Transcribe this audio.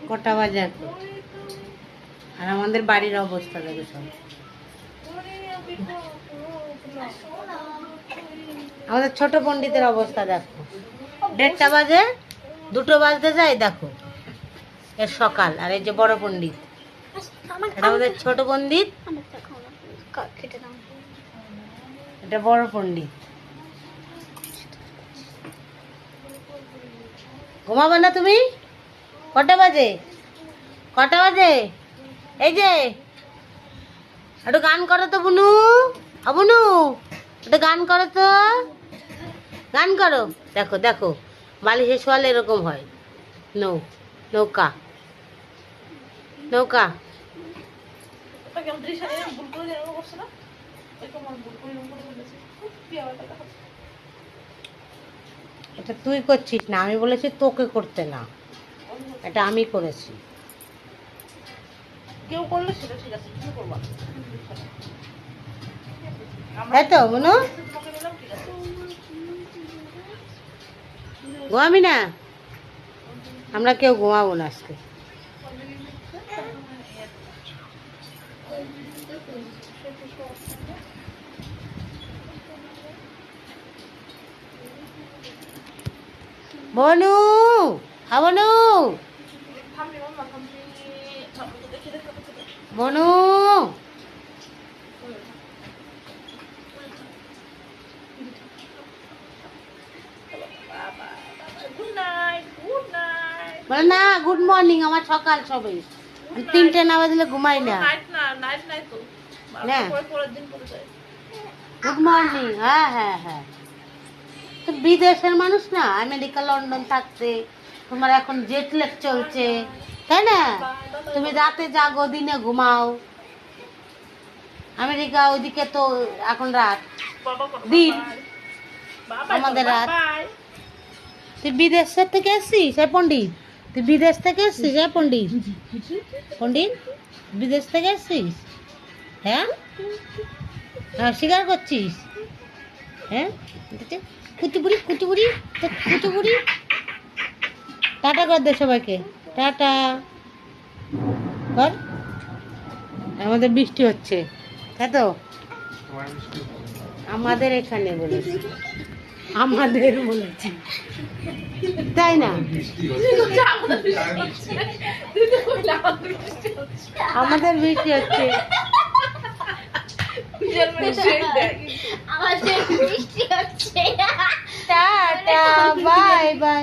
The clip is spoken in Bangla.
কটা বাজে এখন? আর আমাদের বাড়ির অবস্থা দেখো সব। আমাদের ছোট পণ্ডিতের অবস্থা দেখো, 1:30 বাজে, 2টো বাজতে যায় দেখো। এর সকাল। আর এই যে বড় পণ্ডিত, এটা আমাদের ছোট পণ্ডিত, এটা বড় পণ্ডিত। ঘুমাবে না তুমি? কটা বাজে? কটা বাজে? এই যে একটু গান করো তো বুনু। বুনু একটু গান করো তো, গান করো। দেখো দেখো, বালিশে শোয়ালে এরকম হয়। নৌকা নৌকা। এটা তুই করছিস না, আমি বলেছি তোকে করতে না, এটা আমি করেছি। কেউ করলে সেটা ঠিক আছে, কিছু করবা তাই তো বুনু? ঘুমাবি না? আমরা কেউ ঘুমাবো না আজকে। বনু, বনু, বনু, বলে না গুড মর্নিং, আমার সকাল সবে, 3টে না বাজলে ঘুমাই না। Good morning. হ্যাঁ হ্যাঁ হ্যাঁ, তো বিদেশের মানুষ না, আমেরিকা লন্ডন থাকতে তোমার এখন জেট ল্যাগ চলছে, তাই না? তুমি রাতে জাগো, দিনে ঘুমাও। আমেরিকা ওইদিকে তো এখন রাত, দিন, আমাদের রাত। তুই বিদেশ থেকে এসছিস পণ্ডিত? তুই বিদেশ থেকে এসছিস পণ্ডিত? পণ্ডিত বিদেশ থেকে এসছিস? হ্যাঁ হ্যাঁ, স্বীকার করছিস? হ্যাঁ, কুচুপুরি কুচুপুরি কুচুপুরি। টাটা কর দে সবাইকে, টাটা কর। আমাদের বৃষ্টি হচ্ছে, তাই তো? আমাদের এখানে বলেছি, আমাদের বলেছি, তাই না? আমাদের বৃষ্টি হচ্ছে, টাটা বাই বাই।